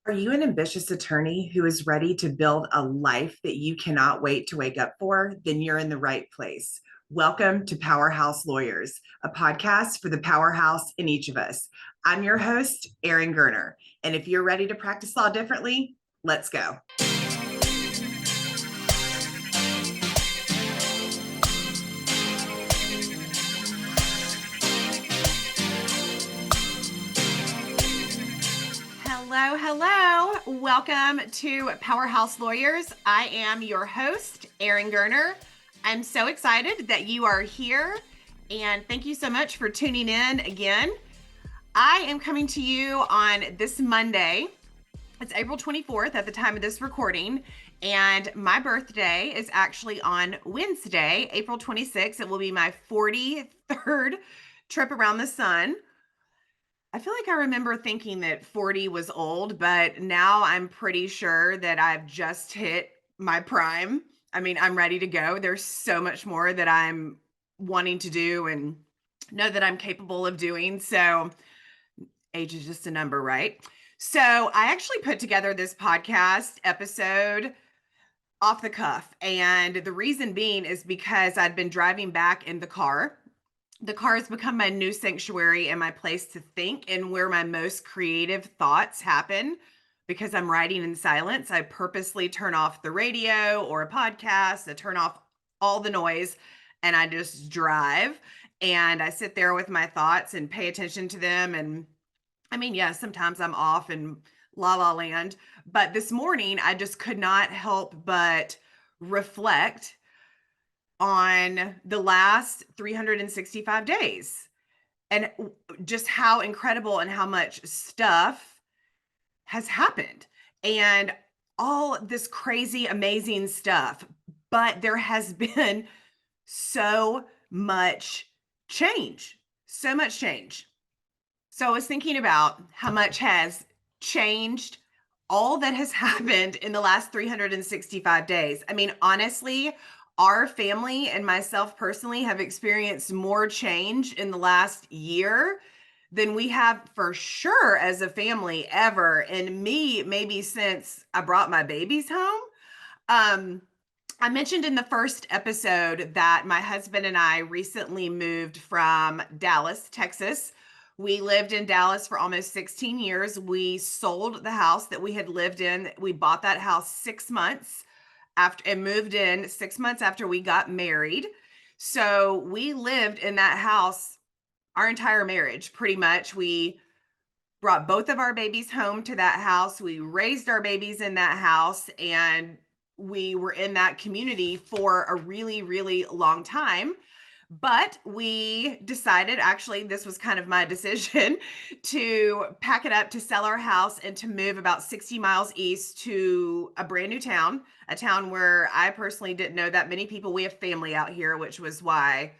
Are you an ambitious attorney who is ready to build a life that you cannot wait to wake up for? Then you're in the right place. Welcome to Powerhouse Lawyers, a podcast for the powerhouse in each of us. I'm your host, Erin Gerner. And if you're ready to practice law differently, let's go. Hello, hello. Welcome to Powerhouse Lawyers. I am your host, Erin Gerner. I'm so excited that you are here, and thank you so much for tuning in again. I am coming to you on this Monday. It's April 24th at the time of this recording, and my birthday is actually on Wednesday, April 26th. It will be my 43rd trip around the sun. I feel like I remember thinking that 40 was old, but now I'm pretty sure that I've just hit my prime. I mean, I'm ready to go. There's so much more that I'm wanting to do and know that I'm capable of doing. So, age is just a number, right? So, I actually put together this podcast episode off the cuff. And the reason being is because I'd been driving back in the car. The car has become my new sanctuary and my place to think and where my most creative thoughts happen because I'm writing in silence. I purposely turn off the radio or a podcast, I turn off all the noise, and I just drive. And I sit there with my thoughts and pay attention to them. And I mean, yeah, sometimes I'm off in la la land, but this morning I just could not help but reflect on the last 365 days and just how incredible and how much stuff has happened and all this crazy, amazing stuff. But there has been so much change, so much change. So I was thinking about how much has changed, all that has happened in the last 365 days. I mean, honestly, our family and myself personally have experienced more change in the last year than we have for sure as a family ever. And me, maybe since I brought my babies home. Um, I mentioned in the first episode that my husband and I recently moved from Dallas, Texas. We lived in Dallas for almost 16 years. We sold the house that we had lived in. We bought that house 6 months after and moved in 6 months after we got married. So we lived in that house our entire marriage, pretty much. We brought both of our babies home to that house. We raised our babies in that house, and we were in that community for a really, really long time. But we decided, actually, this was kind of my decision to pack it up, to sell our house, and to move about 60 miles east to a brand new town, a town where I personally didn't know that many people. We have family out here, which was why,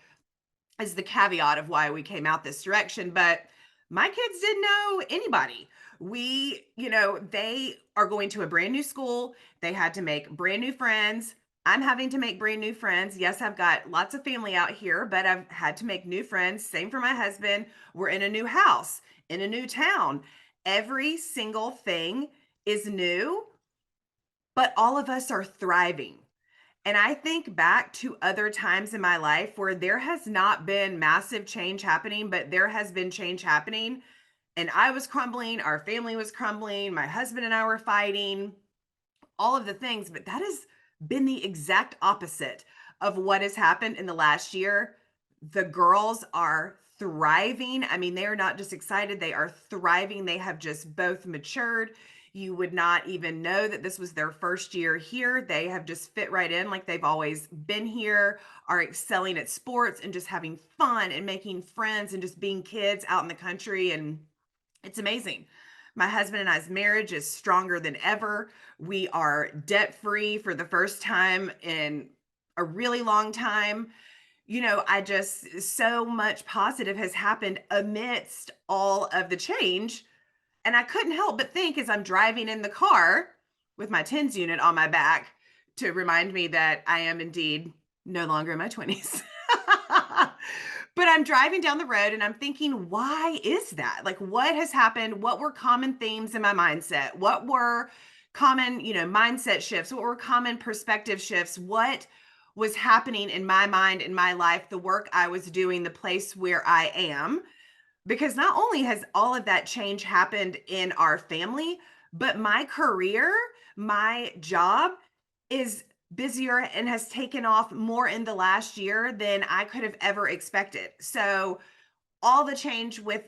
is the caveat of why we came out this direction. But my kids didn't know anybody. They are going to a brand new school. They had to make brand new friends. I'm having to make brand new friends. Yes, I've got lots of family out here, but I've had to make new friends. Same for my husband. We're in a new house, in a new town. Every single thing is new, but all of us are thriving. And I think back to other times in my life where there has not been massive change happening, but there has been change happening. And I was crumbling, our family was crumbling, my husband and I were fighting, all of the things. But that has been the exact opposite of what has happened in the last year. The girls are thriving. I mean, they are not just excited, they are thriving. They have just both matured. You would not even know that this was their first year here. They have just fit right in like they've always been here, are excelling at sports and just having fun and making friends and just being kids out in the country. And it's amazing. My husband and I's marriage is stronger than ever. We are debt free for the first time in a really long time. I just, so much positive has happened amidst all of the change. And I couldn't help but think as I'm driving in the car with my TENS unit on my back to remind me that I am indeed no longer in my 20s. But I'm driving down the road and I'm thinking, why is that? Like, what has happened? What were common themes in my mindset? What were common, mindset shifts? What were common perspective shifts? What was happening in my mind, in my life, the work I was doing, the place where I am? Because not only has all of that change happened in our family, but my career, my job is busier and has taken off more in the last year than I could have ever expected. So, all the change with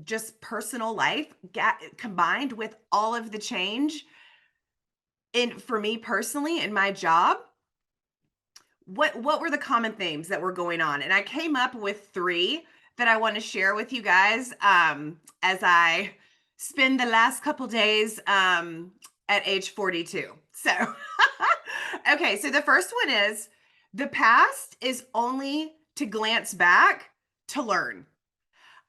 just personal life combined with all of the change in for me personally in my job, what were the common themes that were going on? And I came up with 3 that I want to share with you guys as I spend the last couple days at age 42. So, okay, so the first one is the past is only to glance back to learn.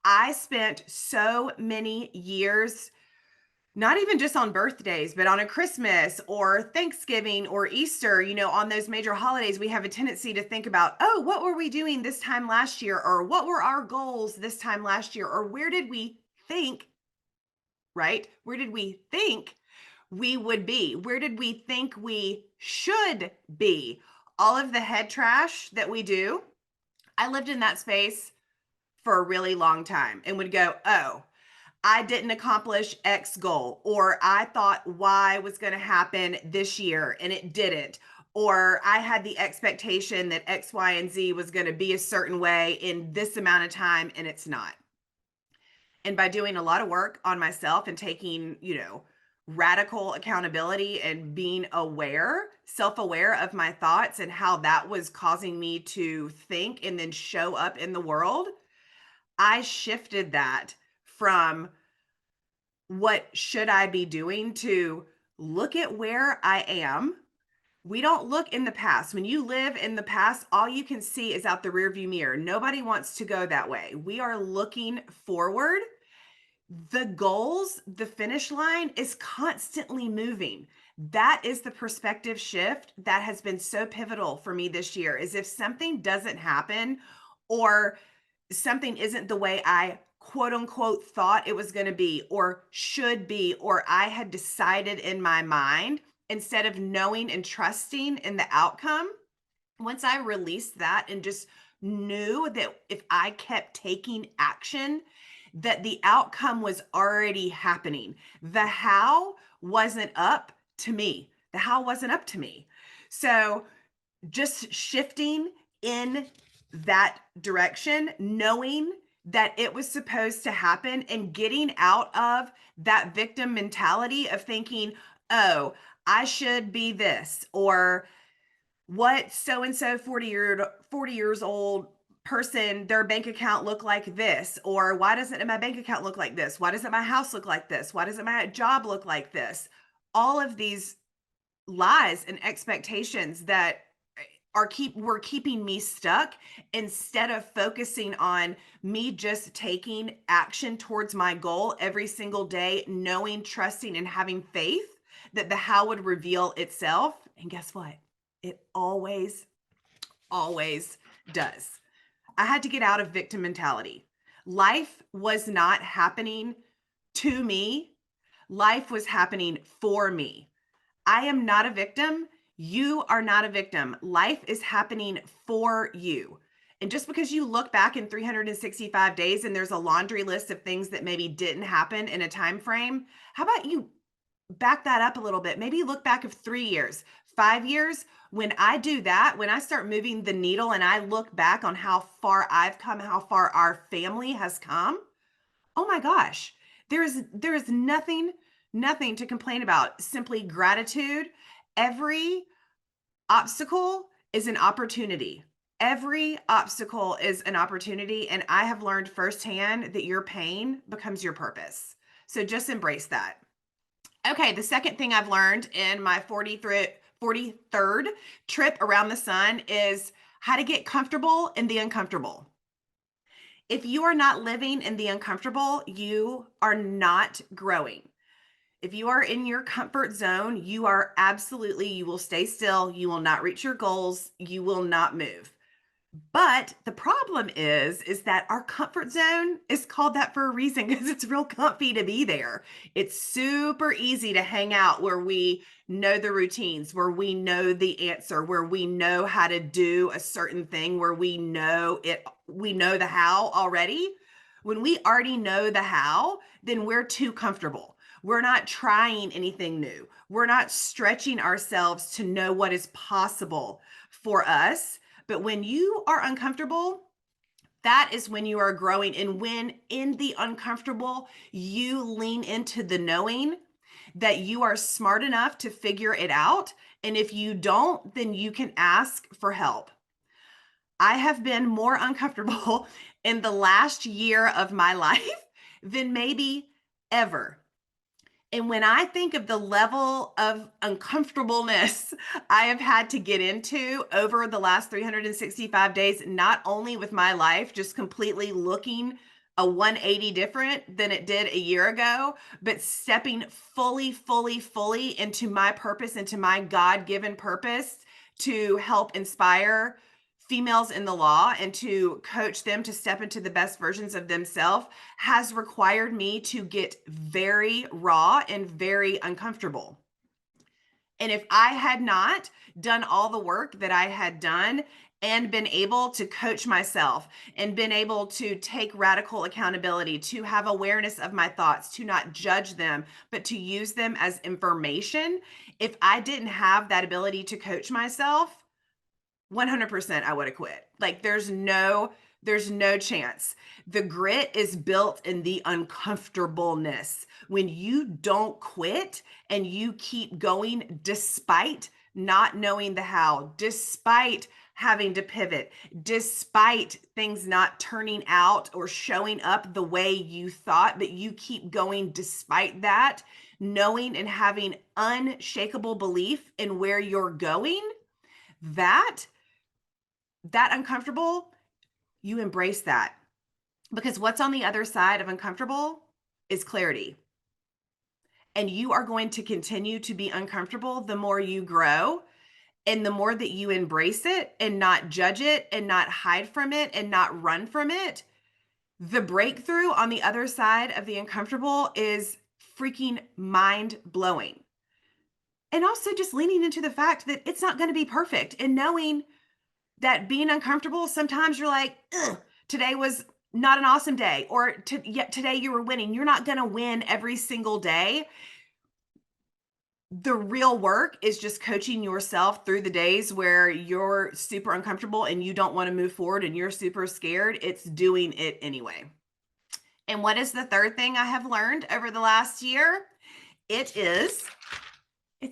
I spent so many years not even just on birthdays, but on a Christmas or Thanksgiving or Easter, on those major holidays, we have a tendency to think about, oh, what were we doing this time last year? Or what were our goals this time last year? Or where did we think, right? Where did we think we would be? Where did we think we should be? All of the head trash that we do. I lived in that space for a really long time and would go, oh, I didn't accomplish X goal, or I thought Y was going to happen this year and it didn't, or I had the expectation that X, Y, and Z was going to be a certain way in this amount of time and it's not. And by doing a lot of work on myself and taking, radical accountability and being aware, self-aware of my thoughts and how that was causing me to think and then show up in the world, I shifted that from what should I be doing to look at where I am. We don't look in the past. When you live in the past, all you can see is out the rearview mirror. Nobody wants to go that way. We are looking forward. The goals, the finish line is constantly moving. That is the perspective shift that has been so pivotal for me this year. Is if something doesn't happen or something isn't the way I quote unquote thought it was going to be or should be, or I had decided in my mind, instead of knowing and trusting in the outcome, once I released that and just knew that if I kept taking action, that the outcome was already happening. The how wasn't up to me. The how wasn't up to me. So just shifting in that direction, knowing that it was supposed to happen and getting out of that victim mentality of thinking, oh, I should be this, or what so and so 40 years old person, their bank account look like this, or why doesn't my bank account look like this? Why doesn't my house look like this? Why doesn't my job look like this? All of these lies and expectations that were keeping me stuck instead of focusing on me just taking action towards my goal every single day, knowing, trusting, and having faith that the how would reveal itself. And guess what? It always, always does. I had to get out of victim mentality. Life was not happening to me. Life was happening for me. I am not a victim. You are not a victim. Life is happening for you. And just because you look back in 365 days and there's a laundry list of things that maybe didn't happen in a time frame, how about you back that up a little bit? Maybe look back of 3 years, 5 years. When I do that, when I start moving the needle and I look back on how far I've come, how far our family has come, oh my gosh, there is nothing to complain about. Simply gratitude. Every obstacle is an opportunity. Every obstacle is an opportunity. And I have learned firsthand that your pain becomes your purpose. So just embrace that. Okay, the second thing I've learned in my 43rd trip around the sun is how to get comfortable in the uncomfortable. If you are not living in the uncomfortable, you are not growing. If you are in your comfort zone, you will stay still. You will not reach your goals. You will not move. But the problem is that our comfort zone is called that for a reason because it's real comfy to be there. It's super easy to hang out where we know the routines, where we know the answer, where we know how to do a certain thing, where we know the how already. When we already know the how, then we're too comfortable. We're not trying anything new. We're not stretching ourselves to know what is possible for us. But when you are uncomfortable, that is when you are growing. And when in the uncomfortable, you lean into the knowing that you are smart enough to figure it out. And if you don't, then you can ask for help. I have been more uncomfortable in the last year of my life than maybe ever. And when I think of the level of uncomfortableness I have had to get into over the last 365 days, not only with my life just completely looking a 180 different than it did a year ago, but stepping fully into my purpose, into my God given purpose to help inspire females in the law and to coach them to step into the best versions of themselves has required me to get very raw and very uncomfortable. And if I had not done all the work that I had done and been able to coach myself and been able to take radical accountability, to have awareness of my thoughts, to not judge them, but to use them as information, if I didn't have that ability to coach myself, 100% I would have quit. Like there's no chance. The grit is built in the uncomfortableness. When you don't quit and you keep going despite not knowing the how, despite having to pivot, despite things not turning out or showing up the way you thought, but you keep going despite that, knowing and having unshakable belief in where you're going, that uncomfortable, you embrace that. Because what's on the other side of uncomfortable is clarity. And you are going to continue to be uncomfortable the more you grow and the more that you embrace it and not judge it and not hide from it and not run from it. The breakthrough on the other side of the uncomfortable is freaking mind blowing. And also just leaning into the fact that it's not going to be perfect and knowing that being uncomfortable, sometimes you're like, ugh, today was not an awesome day, or yet today you were winning. You're not going to win every single day. The real work is just coaching yourself through the days where you're super uncomfortable and you don't want to move forward and you're super scared. It's doing it anyway. And what is the third thing I have learned over the last year? It's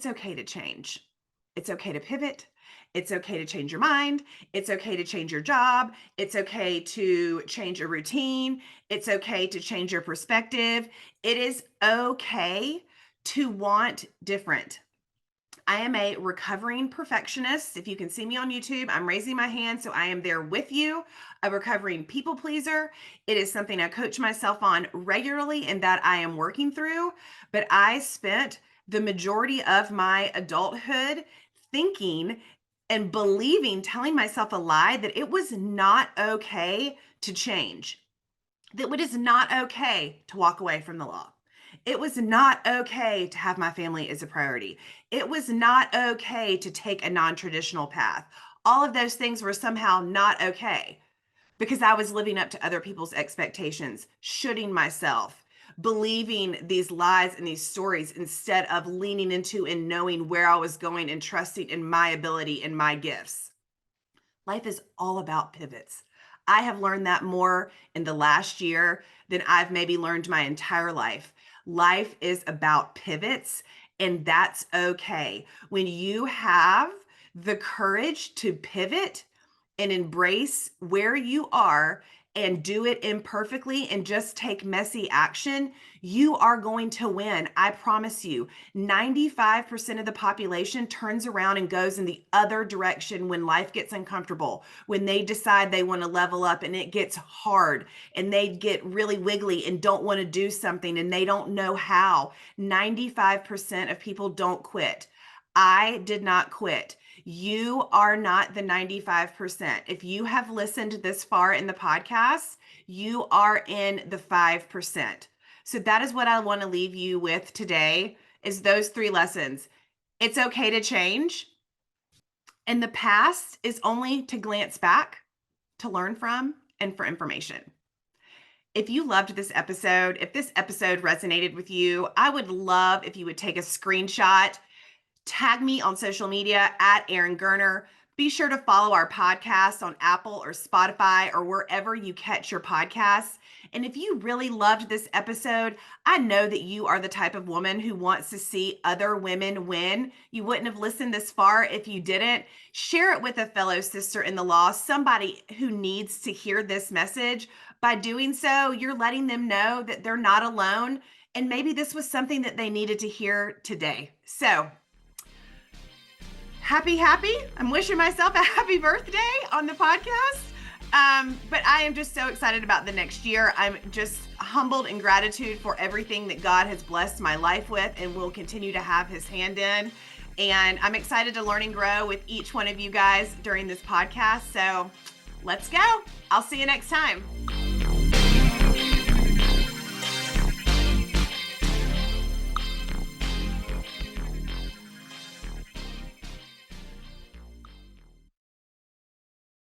okay to change. It's okay to pivot. It's okay to change your mind. It's okay to change your job. It's okay to change a routine. It's okay to change your perspective. It is okay to want different. I am a recovering perfectionist. If you can see me on YouTube, I'm raising my hand, so I am there with you. A recovering people pleaser. It is something I coach myself on regularly and that I am working through. But I spent the majority of my adulthood thinking and believing, telling myself a lie that it was not okay to change, that it is not okay to walk away from the law. It was not okay to have my family as a priority. It was not okay to take a non traditional path. All of those things were somehow not okay because I was living up to other people's expectations, shooting myself, believing these lies and these stories instead of leaning into and knowing where I was going and trusting in my ability and my gifts. Life is all about pivots. I have learned that more in the last year than I've maybe learned my entire life. Life is about pivots, and that's okay. When you have the courage to pivot and embrace where you are and do it imperfectly and just take messy action, you are going to win. I promise you. 95% of the population turns around and goes in the other direction when life gets uncomfortable, when they decide they want to level up and it gets hard and they get really wiggly and don't want to do something and they don't know how. 95% of people don't quit. I did not quit. You are not the 95%. If you have listened this far in the podcast, you are in the 5%. So that is what I want to leave you with today is those 3 lessons. It's okay to change. And the past is only to glance back, to learn from, and for information. If you loved this episode, if this episode resonated with you, I would love if you would take a screenshot, tag me on social media at Erin Gerner. Be sure to follow our podcast on Apple or Spotify or wherever you catch your podcasts. And if you really loved this episode, I know that you are the type of woman who wants to see other women win. You wouldn't have listened this far if you didn't. Share it with a fellow sister in the law, somebody who needs to hear this message. By doing so, you're letting them know that they're not alone. And maybe this was something that they needed to hear today. So, happy. I'm wishing myself a happy birthday on the podcast. But I am just so excited about the next year. I'm just humbled in gratitude for everything that God has blessed my life with and will continue to have his hand in. And I'm excited to learn and grow with each one of you guys during this podcast. So let's go. I'll see you next time.